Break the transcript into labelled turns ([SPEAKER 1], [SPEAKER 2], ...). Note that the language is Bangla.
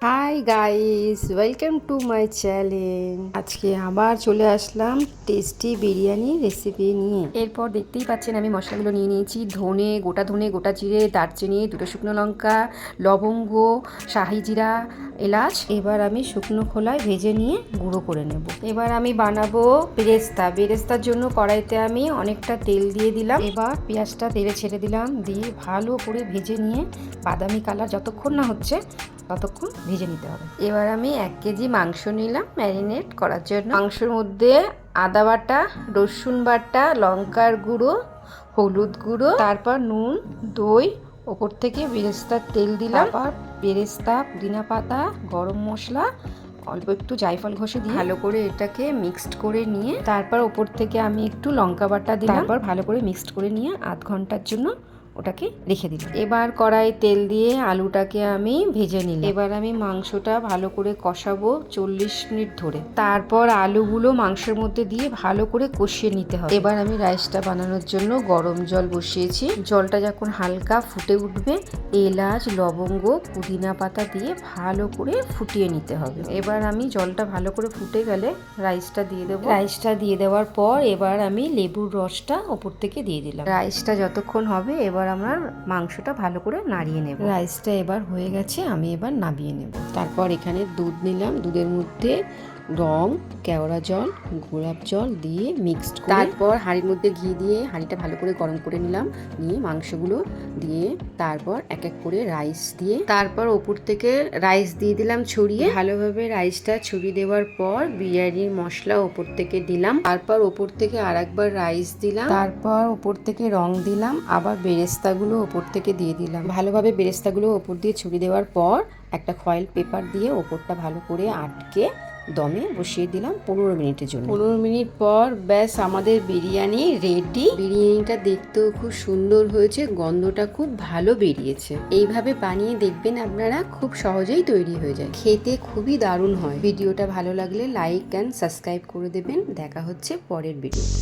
[SPEAKER 1] Hi guys, welcome to my channel. আজকে আবার চলে আসলাম টেস্টি বিরিয়ানি রেসিপি নিয়ে। এরপর দেখতেই পাচ্ছেন আমি মশলাগুলো নিয়ে নিয়েছি। ধনে, গোটা জিরে, দারচিনি, দুটো শুকনো লঙ্কা, লবঙ্গ, শাহি জিরা, এলাচ। এবার আমি শুকনো খোলায় ভেজে নিয়ে গুঁড়ো করে নেব। এবার আমি বানাবো বেরেস্তার জন্য কড়াইতে আমি অনেকটা তেল দিয়ে দিলাম। এবার পেঁয়াজটা তেলে ছেড়ে দিলাম, দিয়ে ভালো করে ভেজে নিয়ে বাদামি কালার যতক্ষণ না হচ্ছে ততক্ষণ ভেজে নিতে হবে। এবার আমি 1 কেজি মাংস নিলাম ম্যারিনেট করার জন্য। মাংসের মধ্যে আদা বাটা, রসুন বাটা, লঙ্কার গুঁড়ো, হলুদ গুঁড়ো, তারপর নুন, দই, ওপর থেকে বেরেস্তার তেল দিলাম, তারপর বেরেস্তা, পুদিনা পাতা, গরম মশলা, অল্প একটু জায়ফল ঘষে দিয়ে ভালো করে এটাকে মিক্সড করে নিয়ে তারপর ওপর থেকে আমি একটু লঙ্কা বাটা দিলাম। তারপর ভালো করে মিক্সড করে নিয়ে আধ ঘন্টার জন্য ওটাকে রেখে দিলাম। এবার কড়াই তেল দিয়ে আলুটাকে আমি ভেজে নিলাম। এবার আমি মাংসটা ভালো করে কষাবো 40 মিনিট ধরে। তারপর আলুগুলো মাংসের মধ্যে দিয়ে ভালো করে কষিয়ে নিতে হবে। এবার আমি রাইসটা বানানোর জন্য গরম জল বসিয়েছি। জলটা যখন হালকা ফুটে উঠবে, এলাচ, লবঙ্গ, পুদিনা পাতা দিয়ে ভালো করে ফুটিয়ে নিতে হবে। এবার আমি জলটা ভালো করে ফুটে গেলে রাইসটা দিয়ে দেবো। রাইসটা দিয়ে দেওয়ার পর এবার আমি লেবুর রসটা ওপর থেকে দিয়ে দিলাম। রাইসটা যতক্ষণ হবে এবার আমরা মাংসটা ভালো করে নাড়িয়ে নেব। রাইসটা এবার হয়ে গেছে, আমি এবার নামিয়ে নেব। তারপর এখানে দুধ নিলাম, দুধের মধ্যে রং, কেওড়া জল, গোলাপ জল দিয়ে মিক্সড করে তারপর হাঁড়ির মধ্যে ঘি দিয়ে হাঁড়িটা ভালো করে গরম করে নিলাম। নিয়ে মাংসগুলো দিয়ে তারপর এক এক করে রাইস দিয়ে তারপর ওপর থেকে রাইস দিয়ে দিলাম ছড়িয়ে। ভালোভাবে রাইসটা ছড়িয়ে দেওয়ার পর বিরিয়ানির মশলা ওপর থেকে দিলাম। তারপর ওপর থেকে আরেকবার রাইস দিলাম। তারপর ওপর থেকে রং দিলাম, আবার বেরেস্তাগুলো ওপর থেকে দিয়ে দিলাম। ভালোভাবে বেরেস্তাগুলো ওপর দিয়ে ছড়িয়ে দেওয়ার পর একটা ফয়েল পেপার দিয়ে ওপরটা ভালো করে আটকে দমে বসিয়ে দিলাম 15 মিনিটের জন্য। 15 মিনিট পর ব্যাস আমাদের বিরিয়ানি রেডি। বিরিয়ানিটা দেখতেও খুব সুন্দর হয়েছে, গন্ধটা খুব ভালো বেরিয়েছে। এইভাবে বানিয়ে দেখবেন, আপনারা খুব সহজেই তৈরি হয়ে যায়, খেতে খুবই দারুণ হয়। ভিডিওটা ভালো লাগলে লাইক অ্যান্ড সাবস্ক্রাইব করে দেবেন। দেখা হচ্ছে পরের ভিডিওতে।